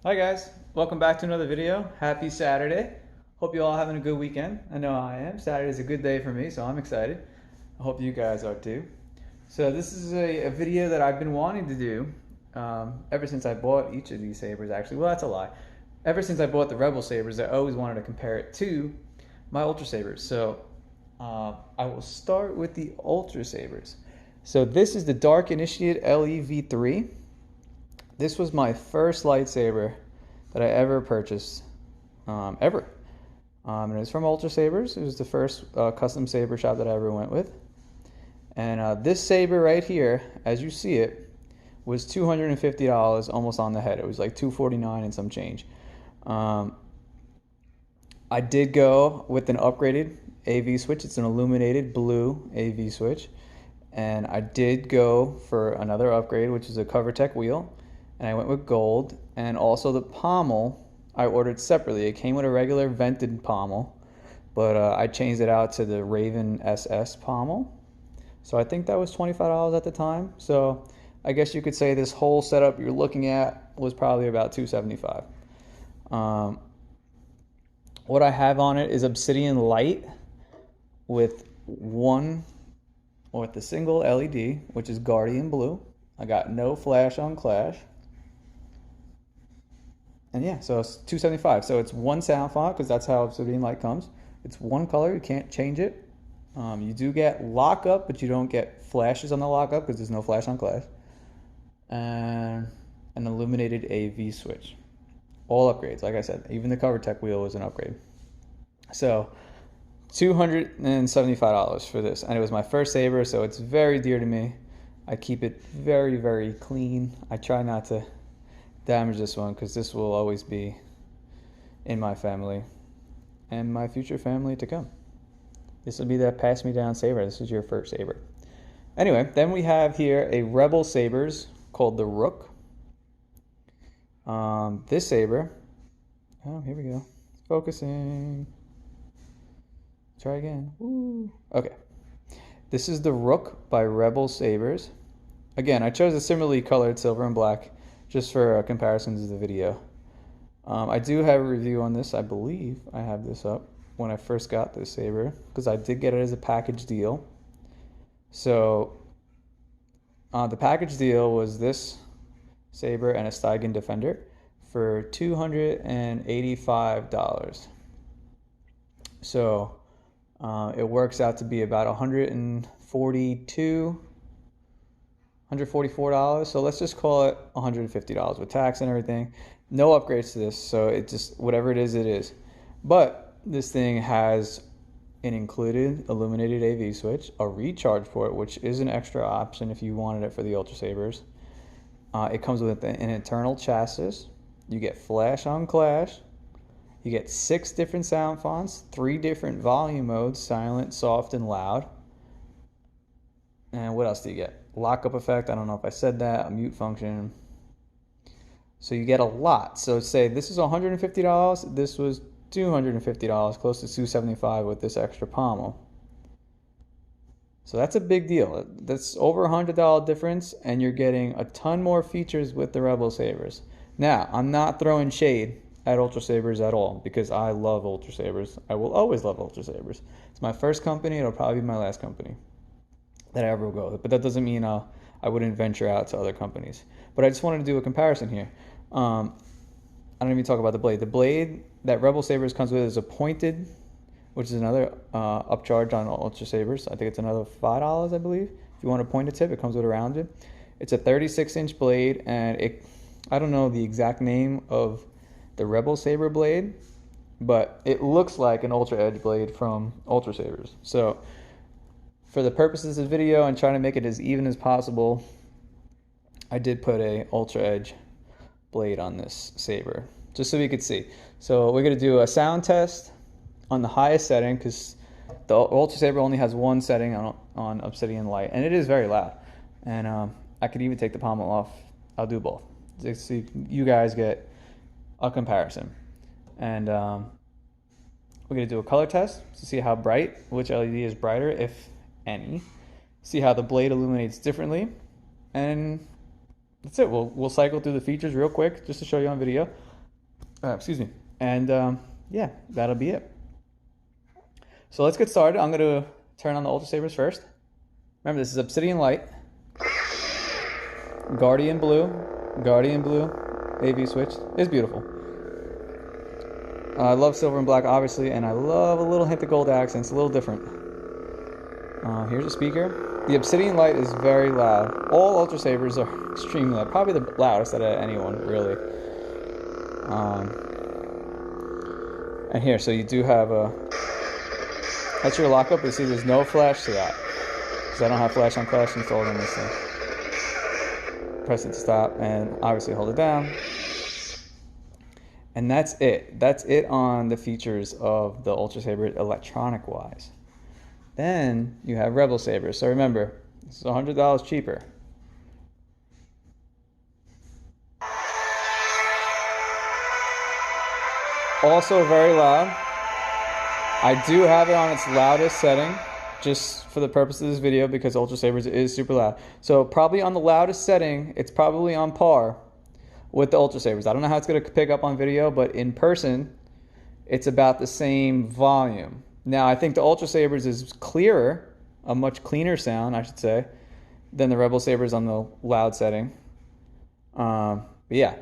Hi guys, welcome back to another video. Happy Saturday. Hope you all having a good weekend. I know I am. Saturday is a good day for me, so I'm excited. I hope you guys are too. So this is a video that I've been wanting to do ever since I bought each of these sabers actually. Well, that's a lie. Ever since I bought the Rebel sabers, I always wanted to compare it to my Ultra sabers. So I will start with the Ultra sabers. So this is the Dark Initiate LEV3. This was my first lightsaber that I ever purchased, ever. And it was from ULTRASABERS. It was the first custom saber shop that I ever went with. And this saber right here, as you see it, was $250, almost on the head. It was like $249 and some change. I did go with an upgraded AV switch. It's an illuminated blue AV switch. And I did go for another upgrade, which is a CoverTech wheel. And I went with gold, and also the pommel I ordered separately. It came with a regular vented pommel, but I changed it out to the Raven SS pommel. So I think that was $25 at the time. So I guess you could say this whole setup you're looking at was probably about $275. What I have on it is Obsidian Light with the single LED, which is Guardian Blue. I got no flash on clash. And yeah, so it's $275. So it's one sound font because that's how Obsidian Light comes. It's one color, you can't change it. You do get lockup, but you don't get flashes on the lockup because there's no flash on clash. And an illuminated AV switch. All upgrades, like I said. Even the CoverTech wheel was an upgrade. So $275 for this. And it was my first saber, so it's very dear to me. I keep it very, very clean. I try not to damage this one because this will always be in my family and my future family to come. This will be that pass me down saber. This is your first saber. Anyway, then we have here a Rebel Sabers called the Rook. This saber, oh, here we go. Focusing. Try again. Woo. Okay. This is the Rook by Rebel Sabers. Again, I chose a similarly colored silver and black just for comparisons of the video. I do have a review on this. I believe I have this up when I first got this saber because I did get it as a package deal. So the package deal was this saber and a Stygian Defender for $285. So it works out to be about $144. So let's just call it $150 with tax and everything. No upgrades to this, so it just, whatever it is. But this thing has an included illuminated AV switch, a recharge port, which is an extra option if you wanted it for the ULTRASABERS. It comes with an internal chassis. You get flash on clash. You get 6 different sound fonts, 3 different volume modes, silent, soft, and loud. And what else do you get? Lockup effect, I don't know if I said that, a mute function. So you get a lot. So say this is $150, this was $250, close to $275 with this extra pommel. So that's a big deal. That's over $100 difference, and you're getting a ton more features with the Rebel Sabers. Now, I'm not throwing shade at ULTRASABERS at all because I love ULTRASABERS. I will always love ULTRASABERS. It's my first company, it'll probably be my last company that I ever will go with. But that doesn't mean I wouldn't venture out to other companies. But I just wanted to do a comparison here. I don't even talk about the blade. The blade that Rebel Sabers comes with is a pointed, which is another upcharge on ULTRASABERS. I think it's another $5, I believe. If you want a pointed tip, it comes with a rounded. It's a 36-inch blade, and I don't know the exact name of the Rebel Saber blade, but it looks like an Ultra Edge blade from ULTRASABERS. So for the purposes of the video and trying to make it as even as possible, I did put a Ultra Edge blade on this saber, just so we could see. So we're going to do a sound test on the highest setting, because the ULTRASABER only has one setting on Obsidian Light, and it is very loud. And I could even take the pommel off. I'll do both, just so you guys get a comparison. And we're going to do a color test to see how bright, which LED is brighter, if any. See how the blade illuminates differently. And that's it. We'll cycle through the features real quick just to show you on video. Excuse me. And yeah, that'll be it. So let's get started. I'm going to turn on the ULTRASABERS first. Remember, this is Obsidian Light, Guardian Blue, AV switch. It's beautiful. I love silver and black, obviously, and I love a little hint of gold accents, a little different. Here's a speaker. The Obsidian Light is very loud. All ULTRASABERS are extremely loud, probably the loudest out of anyone, really. And here, so you do have a, that's your lockup, but you see there's no flash to that, because I don't have flash on flash installed on this thing. Press it to stop, and obviously hold it down. And that's it. That's it on the features of the ULTRASABER electronic-wise. Then you have Rebel Sabers. So remember, this is $100 cheaper. Also very loud. I do have it on its loudest setting, just for the purpose of this video, because ULTRASABERS is super loud. So probably on the loudest setting, it's probably on par with the ULTRASABERS. I don't know how it's going to pick up on video, but in person, it's about the same volume. Now, I think the ULTRASABERS is clearer, a much cleaner sound, I should say, than the Rebel Sabers on the loud setting. But yeah.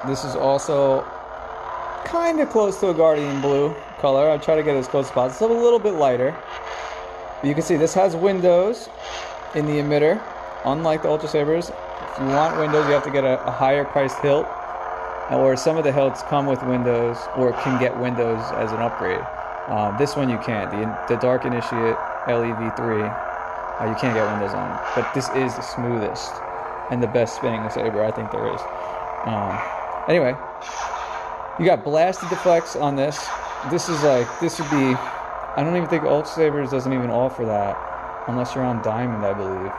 This is also kind of close to a Guardian Blue color. I try to get it as close as possible. It's a little bit lighter. But you can see this has windows in the emitter, unlike the ULTRASABERS. If you want windows, you have to get a higher priced hilt, or some of the hilts come with windows or can get windows as an upgrade. This one you can't. The Dark Initiate LEV3, you can't get windows on. But this is the smoothest and the best spinning saber I think there is. Anyway, you got blasted deflects on this. This is like, this would be, I don't even think ULTRASABERS doesn't even offer that unless you're on Diamond, I believe.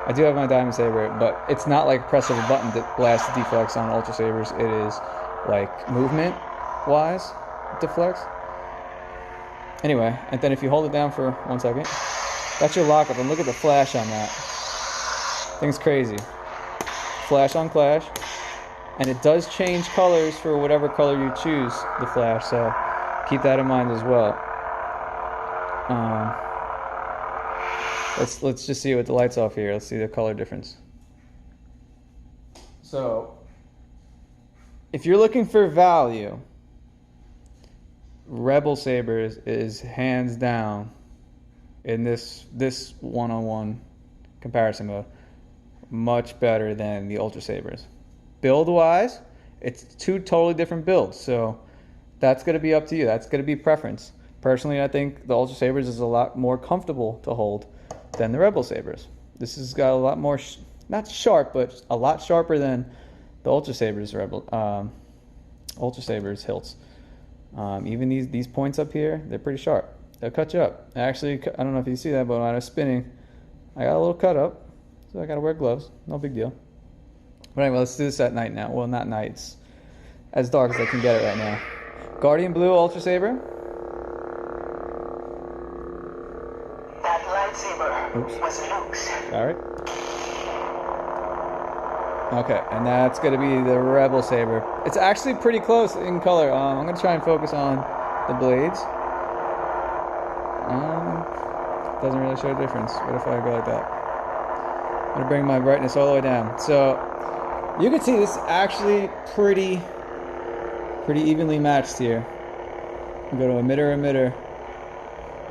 I do have my Diamond Saber, but it's not like press of a button that blasts deflects on ULTRASABERS. It is like movement-wise deflects. Anyway, and then if you hold it down for 1 second, that's your lockup, and look at the flash on that. Thing's crazy. Flash on flash. And it does change colors for whatever color you choose, the flash, so keep that in mind as well. Let's just see it with the lights off here. Let's see the color difference. So, if you're looking for value, Rebel Sabers is hands down in this one-on-one comparison mode much better than the ULTRASABERS. Build-wise, it's two totally different builds, so that's going to be up to you. That's going to be preference. Personally, I think the ULTRASABERS is a lot more comfortable to hold than the Rebel Sabers. This has got a lot more, not sharp, but a lot sharper than the ULTRASABERS ULTRASABERS hilts. Even these points up here, they're pretty sharp. They'll cut you up. Actually, I don't know if you see that, but when I was spinning, I got a little cut up, so I got to wear gloves. No big deal. But anyway, let's do this at night now. Well, not night. It's as dark as I can get it right now. Guardian Blue ULTRASABER. That lightsaber was Luke's. Alright. Okay, and that's going to be the Rebel Saber. It's actually pretty close in color. I'm going to try and focus on the blades. Doesn't really show a difference. What if I go like that? I'm going to bring my brightness all the way down. So, you can see this is actually pretty evenly matched here. We go to emitter.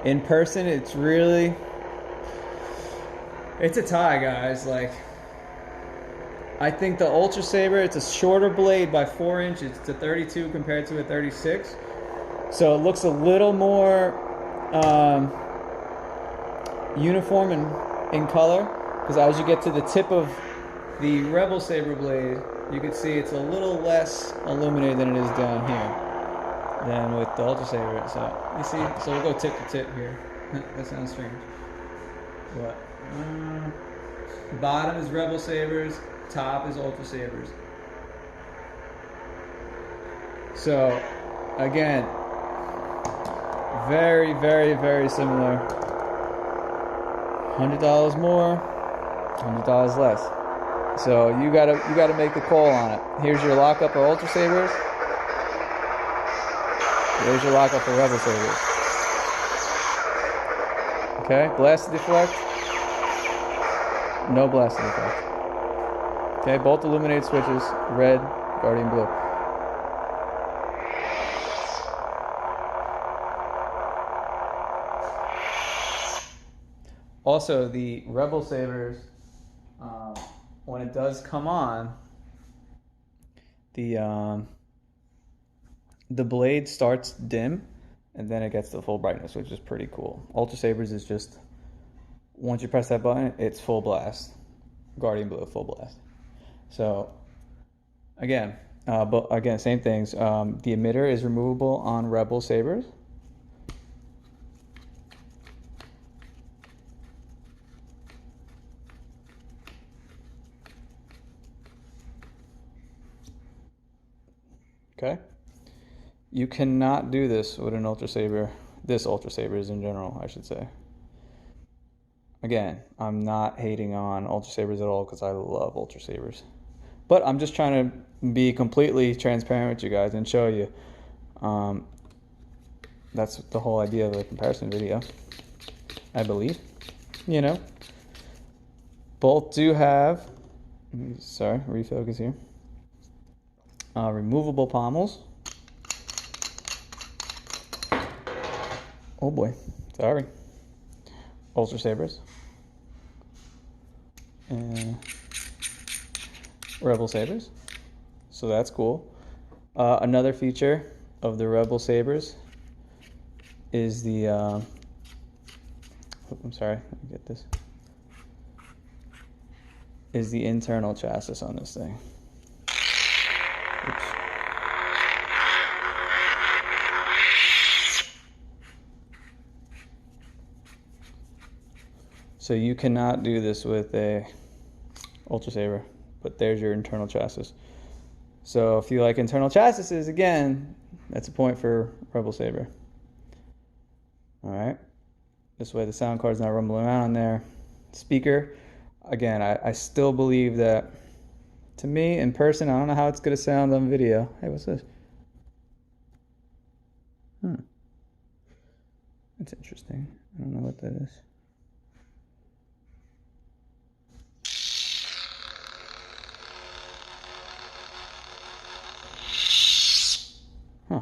In person, it's a tie, guys. Like, I think the ULTRASABER, it's a shorter blade by 4 inches. It's a 32 compared to a 36. So it looks a little more uniform in color. Because as you get to the tip of the Rebel Saber blade, you can see it's a little less illuminated than it is down here than with the ULTRASABER. So you see, so we'll go tip to tip here. That sounds strange. What? Bottom is Rebel Sabers, top is ULTRASABERS. So again, very, very, very similar. $100 more. $100 less. So you gotta make the call on it. Here's your lockup for Ultra Sabers. There's your lockup for Rebel Sabers. Okay, blast deflect. No blast deflect. Okay, both illuminated switches, red, Guardian blue. Also, the Rebel Sabers, when it does come on, the blade starts dim, and then it gets to full brightness, which is pretty cool. Ultra Sabers is just, once you press that button, it's full blast. Guardian blue, full blast. So, again, same things. The emitter is removable on Rebel Sabers. Okay. You cannot do this with an Ultra Saber. This Ultra Sabers in general, I should say. Again, I'm not hating on Ultra Sabers at all because I love Ultra Sabers. But I'm just trying to be completely transparent with you guys and show you. That's the whole idea of the comparison video, I believe. You know, both do have, sorry, refocus here. Removable pommels. Oh boy, sorry. Ultra Sabers. And Rebel Sabers. So that's cool. Another feature of the Rebel Sabers is the, I'm sorry, let me get this. Is the internal chassis on this thing. Oops. So you cannot do this with a Ultra Saber, but there's your internal chassis. So if you like internal chassis, again, that's a point for Rebel Saber. All right. This way the sound card's not rumbling around on there. Speaker, again, I still believe that, to me, in person, I don't know how it's going to sound on video. Hey, what's this? That's interesting. I don't know what that is. Huh.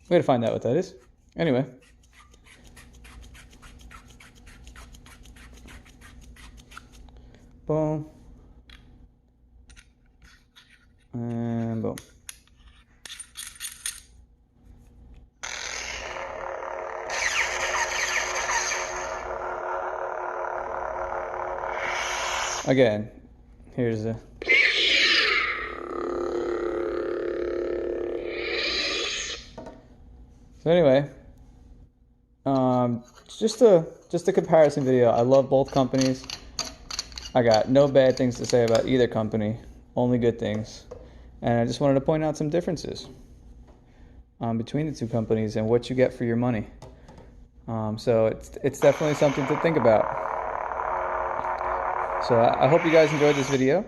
We gotta find out what that is. Anyway. Boom. And boom. Again, here's the... So anyway, just a comparison video. I love both companies. I got no bad things to say about either company, only good things. And I just wanted to point out some differences between the two companies and what you get for your money. So it's definitely something to think about. So I hope you guys enjoyed this video.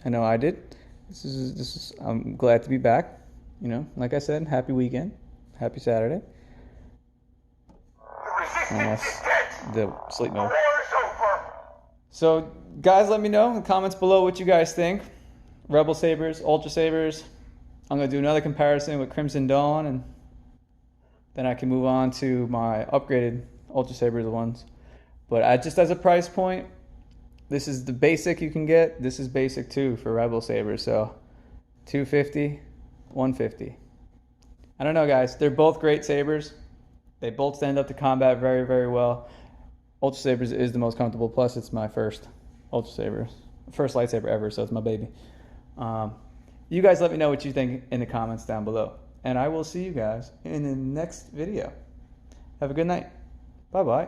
I know I did. I'm glad to be back. You know, like I said, happy weekend. Happy Saturday. The sleep mode. So, guys, let me know in the comments below what you guys think. Rebel Sabers, Ultra Sabers. I'm going to do another comparison with Crimson Dawn, and then I can move on to my upgraded Ultra Sabers ones. But just as a price point, this is the basic you can get. This is basic too for Rebel Sabers. So, $250, $150. I don't know, guys. They're both great sabers. They both stand up to combat very, very well. Ultra Sabers is the most comfortable. Plus, it's my first Ultra Saber, first lightsaber ever, so it's my baby. You guys let me know what you think in the comments down below. And I will see you guys in the next video. Have a good night. Bye-bye.